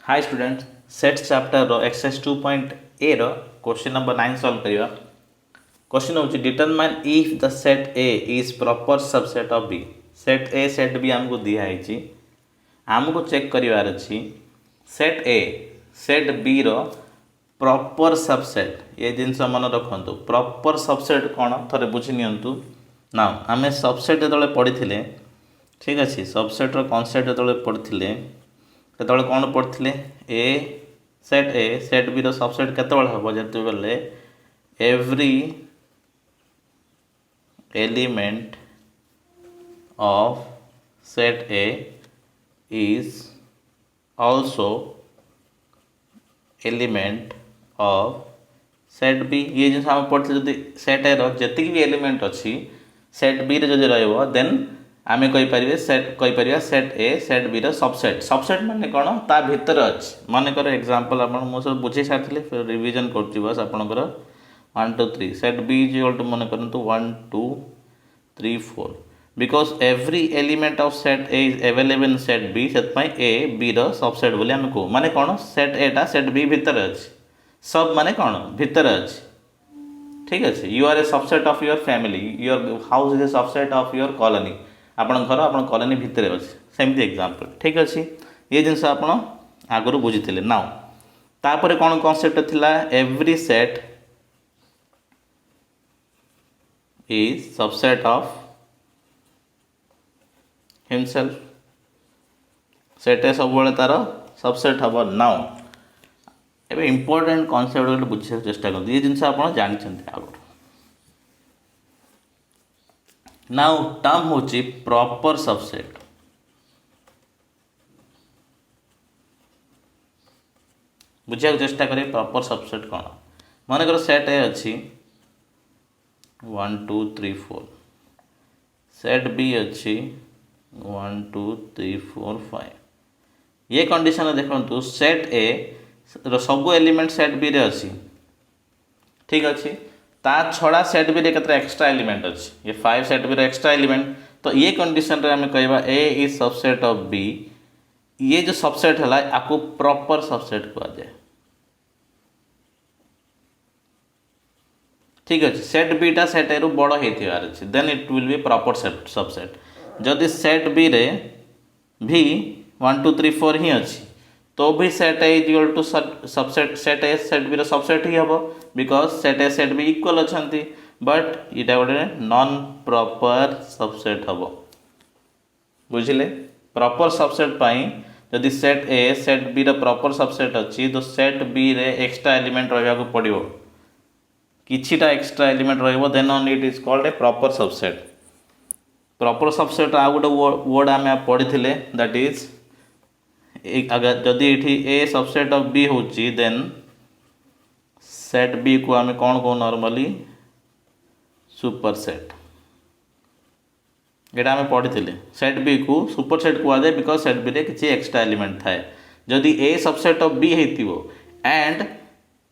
हाय student set chapter रो exercise 2.a रो question number 9 solve करिया। क्वेश्चन होची determine if the set A is proper subset of B. Set A set B हमको दिया है, हमको चेक करिवार अछि सेट ए सेट बी रो प्रॉपर सबसेट। ये जिनस मन रखंतु प्रॉपर सबसेट कोन थरे बुझि नियंतु ना। आमे सबसेट जतले पढिथिले ठीक अछि, सबसेट रो कांसेप्ट जतले पढिथिले केतବେଳେ कौन पढ़ते ए सेट बी रो सबसेट केतବେଳେ हम जत बेले every element of set A is also element of set B. ये जिन हम पढ़ते जदि सेट ए रो जति भी एलिमेंट अच्छी सेट बी रे जदि रहइबो देन आमे कहि परिबे सेट ए सेट बी रो सबसेट। सबसेट माने कोन ता भीतर अछि। माने कर एग्जांपल आपण मो सब बुझे सारथिले फिर रिवीजन करछि बस आपनकर 1 2 3 set B is equal to माने करंतु 1 2 3 4 because every element of set A is available in set B set पई ए बी रो सबसेट बोली हम को। माने कोन सेट ए ता सेट बी भीतर अछि। सब माने कोन भीतर अछि। ठीक अछि, you are a subset of your family, your house is a subset of your colony. आपण घर आपण कॉलोनी भितर अच्छे सेमती एग्जांपल। ठीक अच्छे, ये जिनस आप आगु बुझी नाउ तापर कौन कॉन्सेप्ट थिला every set is subset of himself. Set ए सब तार सबसेट हम नाउ एवं इम्पोर्टेंट कॉन्सेप्ट बुझे चेष्टा कर ये जिनस आप जानते आगु। नाउ टर्म होची प्रॉपर सबसेट। बुझा चेष्टा करें प्रॉपर सबसेट कौन। मन कर सेट ए अच्छी 1 2 3 4 सेट बी अच्छी 1 2 3 4 5। ये कंडीशन देखो सेट ए सब एलिमेंट सेट बी रे अच्छी। ठीक अच्छे, ता छड़ा सेट बी रे केतरा एक्स्ट्रा एलिमेंट अच्छी। ये 5 सेट बी रे एक्स्ट्रा एलिमेंट तो ये कंडीशन रे हमें कहबा ए इज सबसेट ऑफ बी। ये जो सबसेट है आपको प्रॉपर सबसेट कहा जाए। ठीक अच्छे, सेट बी टा सेट ए रु बड़ होइथिबार अछि then it will be proper set subset. जदि सेट बी रे भी 1 2 3 4 ही अच्छी तो भी set A is equal to subset set A set B रो सबसेट ही हबो because set A set B equal अछंती बट इटा गोटे नॉन प्रॉपर सबसेट हबो। बुझिले प्रॉपर सबसेट पाई जदि सेट ए सेट बी रो प्रॉपर सबसेट अच्छी तो सेट बी रे एक्स्ट्रा एलिमेंट रहबा को पड़िबो, किछिटा एक्स्ट्रा एलिमेंट रहइबो then only it is called a proper subset. Proper subset आ गोटे वर्ड आमे पढ़िथिले दैट इज अगर जदि ये ए सबसेट ऑफ बी होची देन सेट बी को आम कौन कौ नॉर्मली सुपर सेट। ये आम पढ़ी सेट बी को सुपर सेट कह जाए बिकॉज सेट बी रे किसी एक्स्ट्रा एलिमेंट थाए। जदि ए सबसेट ऑफ बी होइतिबो and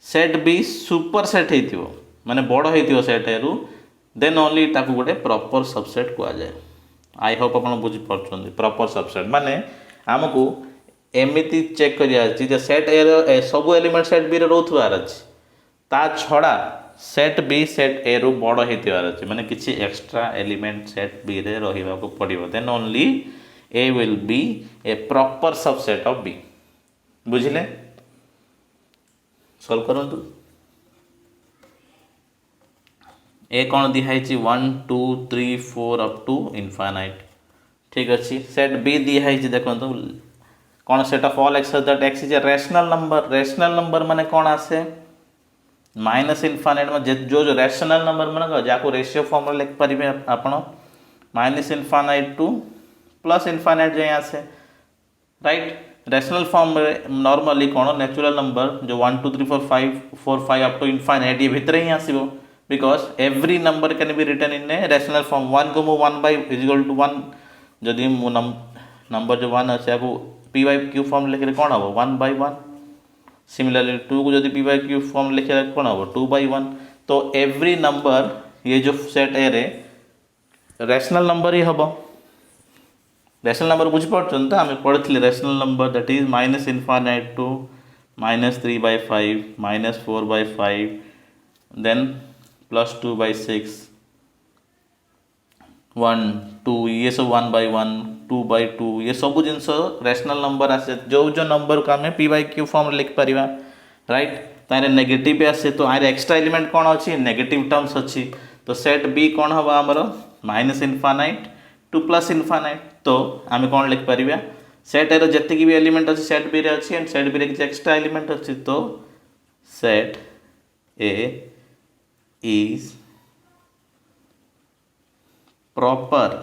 set B super set होइतिबो माने बड़ होइतिबो सेट ए रु देन ओनली ताकू गोटे प्रॉपर सबसेट कह जाए। आई होप आपन बुझी पड़छन प्रॉपर सबसेट माने आमको एमिति चेक करिया सेट ए सब एलिमेंट सेट बी रे रोथबार अछि ता छड़ा सेट बी सेट ए रु बड़ होइतिबार अछि माने किछि एक्स्ट्रा एलिमेंट सेट बी रे रहिबा को पड़िबो then only A will be a proper subset of B. बुझिले सॉल्व करंतु। ए कौन दिखाई 1 2 3 4 अप टू इनफाइनाइट। ठीक अच्छे, सेट बी दिखाई देखो कौन set of all x that x is a rational number. Rational number माने कौन आसे माइनस इनफाइनाइट में जो रैशनल नंबर माने जाको रेशियो फॉर्म में लिख पारिबे आपण minus infinite two plus infinite जाए आसे राइट। रैशनल फॉर्म में नॉर्मली कौन नेचुरल नंबर जो 1 2 3 4 5 अप टू इनफाइनाइट ये भीतर ही आसीबो because every number can be written in a rational form. 1 को मु 1 बाय इज इक्वल टू 1 जदि मु नंबर जो 1 अच्छे को पी बाई क्यू फॉर्म लिखे कौन हम 1 बाई 1। सिमिलरली 2 को जब पी बाई क्यू फॉर्म लिखे कौन हम 2 बाई 1। तो एवरी नंबर ये जो सेट ए रे रैशनल नंबर ही हम रेशनल नंबर बुझीपार्छन तो आम पढ़ी rational number that is minus infinite to -3/5 -4/5 then +2/6 1 2 ये सब 1/1 2/2 ये सब जिनस रेशनल नंबर आसे जो नंबर को आम p/q फॉर्म लिख पार राइट तारे नेगेटिव आसे तो आर एक्स्ट्रा एलिमेंट कौन अच्छी नेगेटिव टर्म्स अच्छी तो सेट बी कौन हम आमर minus infinite two plus infinite तो आम कौन लिख पार सेट ए जी भी एलिमेंट अच्छी सेट बी रे अच्छी एंड सेट बी रे किसी एक्स्ट्रा एलिमेंट अच्छी तो set A is proper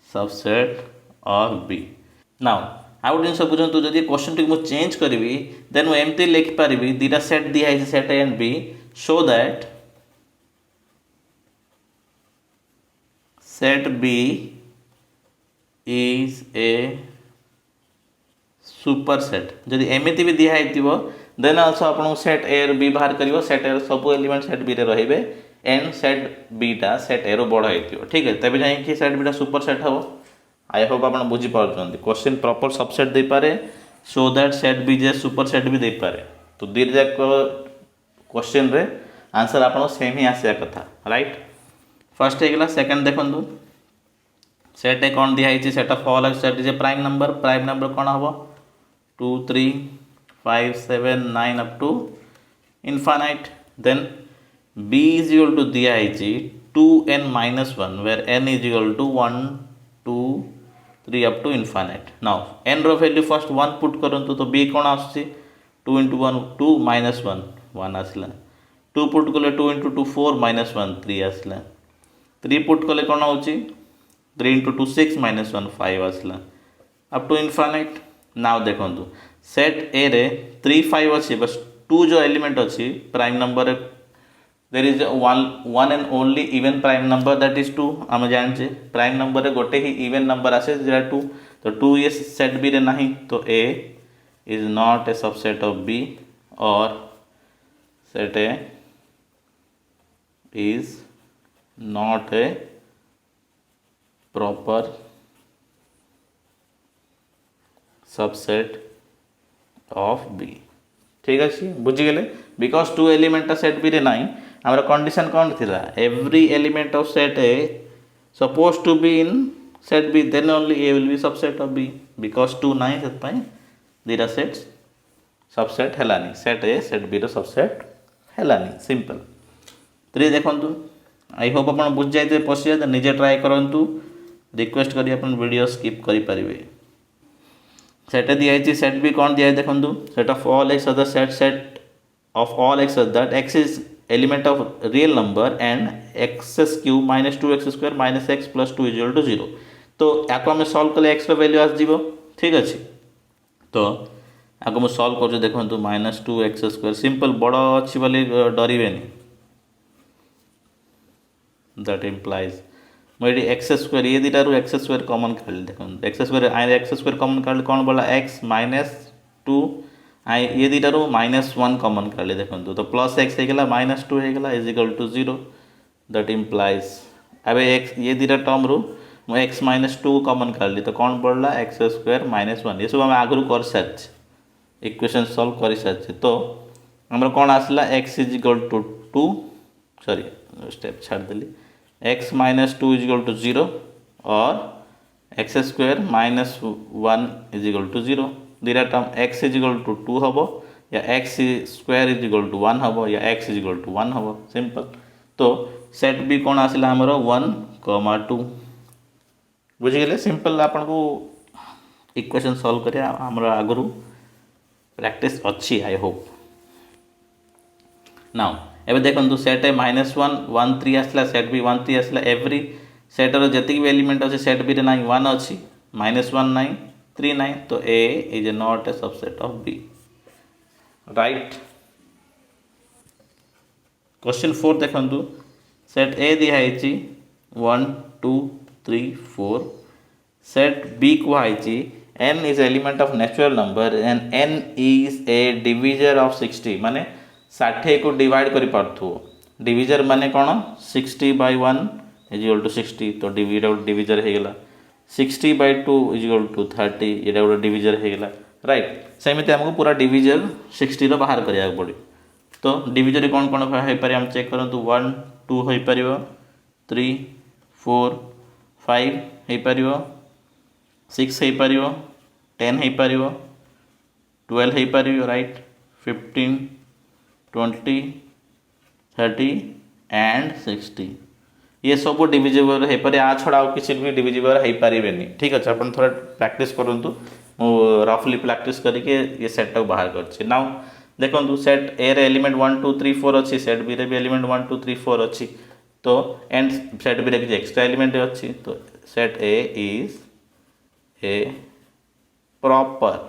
subset of B now आउ गोटे जिन बुझे जब क्वेश्चन टी मुझे चेंज करी देन मुझे एमती लिखिपारि दुटा सेट दिखाई set A and B show that set B is a super set जदि एमती भी दिखाई देन आल्सो आपको सेट ए बी बाहर कर सेट ए सब एलिमेंट सेट बी रे रे एंड सेट बीटा सेट ए रू बड़ हो ठीक है तब जाइए सेट बीटा सुपर सेट हम आई होप आप बुझीपार क्वेश्चन प्रॉपर सबसेट दे पारे सो दैट सेट बी जे सुपर सेट भी दे पारे तो दी जाक क्वेश्चन रे आंसर आप सेम ही आसा कथा राइट फर्स्ट होगा सेकेंड देखु सेट ए कौन दिखाई set of all set is a prime number कौन हम 2 3 5 7 9 up to infinite then b is equal to दिखाई 2n minus 1 where n is equal to 1 2 3 up to infinite now n रो value first 1 put करंतु तो b कौन आसी 2 into 1 2 minus 1 1 आसला 2 put कले 2 into 2 4 minus 1 3 आसला 3 पुट कले कौन होची 3 into 2 6 minus 1 5 आसला अप टू इनफाइनाइट नाउ देखंतु सेट ए रे 3 5 अछि बस 2 जो एलिमेंट अछि prime number there is one and only even prime number that is 2 आम जाने प्राइम नंबर गोटे ही इवन नंबर आसे जो 2 तो 2 ये सेट बी रे नहीं तो a is not a subset of b or set a is not a proper subset of b ठीक अच्छे बुझीगले बिकज 2 एलिमेंट सेट बी रे नहीं आमर कंडीशन कौन थी every element of set A suppose to be in set B then only A will be subset of B because 2 नाई से दीटा सेट सबसेट है set A set B subset है सिंपल 3 देखु आई होप आप बुझी जाइए पशि निजे ट्राए करूँ रिक्वेस्ट करी वीडियो स्किप करें सेट दिखाई सेट बी कौन दिखाई देखो set of all x other set of all x that x is element of real number and x Q -2x² -x + 2 = 0 तो आपको आम सल्व कले एक्स वैल्यू आसो ठीक अच्छे तो आपको मुझे सल्व कर देखो -2x² सिंपल बड़ अच्छी बोली डरवे दैट इम्प्लाइज मुझे x² ये दुटा x² कॉमन काढ़ी देखो x² कॉमन काढ़ी कौन बोला x -2 ये दुटा -1 कॉमन काढ़ी देखो तो प्लस x होगा -2 होगा is equal to 0 that implies अब x ये दुटा टर्म रू मुझे x -2 कॉमन काढ़ी तो कौन पड़ा x² -1 ये सब आम आगु कर सारी इक्वेशन सॉल्व कर सारी तो आम कौन आसला x is equal to 2 sorry step छाड़देली x -2 = 0 और x² -1 = 0 दुटा टर्म x = 2 हम या x² = 1 हम या x = 1 हम सिंपल तो सेट बी कौन आसला आमर 1, 2 बुझीगले सिंपल आपन को इक्वेशन सॉल्व करिया आमर आगु प्रैक्टिस अच्छी आई होप नाउ एवं देखो सेट ए -1 1 3 आसला सेट बी 1 3 आसला एवरी सेटर जी भी एलिमेंट अच्छे सेट बी ना 1 अच्छी -1 ना 3 ना तो A is not a subset of B right question 4 देखु सेट ए दिखाई 1 2 3 4 सेट बी कहुई n is element of natural number and n is a divisor of 60 माने 60 को डिवाइड कर पार्थो डिविजर माने कौन 60/1 = 60 तो डिविजर होगला 60/2 इक्वल टू 30 ये गोटे डिविजर होगा राइट सेमती आमको पूरा डिविजर 60 बाहर करा पड़े तो डिविजर कौन कौन हो पारे हम चेक करूँ 1 2 हो पार 3 4 5 हो पार 6 हो पार 10 हो पार 12 हो पार राइट 15 20 30 एंड 60 ये सब डिविजिबल हो पारे आ छड़ा किसी भी डिविजिबल हो पारे ठीक अच्छे आप थोड़ा प्रैक्टिस करूँ रफली प्रैक्टिस करके ये सेट टाक बाहर कर नाउ देखो सेट ए रे एलिमेंट 1 2 3 4 अच्छी सेट बी रे भी एलिमेंट 1 2 3 4 अच्छी तो एंड सेट बी रे किसी एक्स्ट्रा एलिमेंट अच्छी तो set A is a proper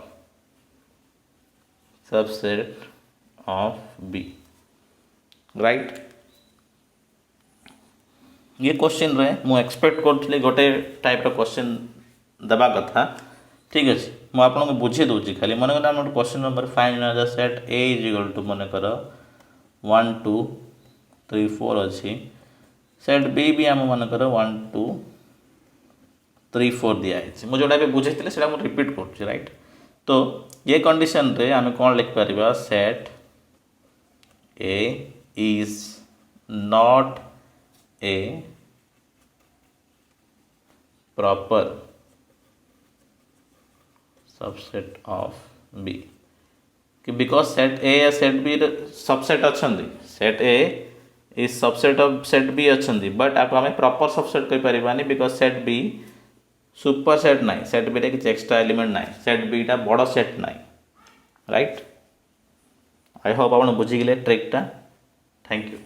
subset of B right ये क्वेश्चन रे मु एक्सपेक्ट करी गोटे टाइप क्वेश्चन देवा कथा ठीक अच्छे मुझे आपको बुझे दूसरी खाली मन कर question number 5 set A is equal to मन कर 1 2 3 4 अच्छी सेट बी भी आम मन कर 1 2 3 4 दिखाई मुझे जोटा भी बुझे से रिपीट कर राइट तो ये कंडीशन रे आम कौन लिखिपर set A is not a proper subset of B कि बिकॉज सेट ए या सेट बी सबसेट अच्छा set A is subset of set B अच्छा बट आपको आम प्रॉपर सबसेट कही पारिबानी because set B super set ना सेट बी रे किसी एक्स्ट्रा एलिमेंट ना सेट बी टा बड़ सेट ना राइट आई होप आप बुझीगले ट्रिकटा थैंक यू।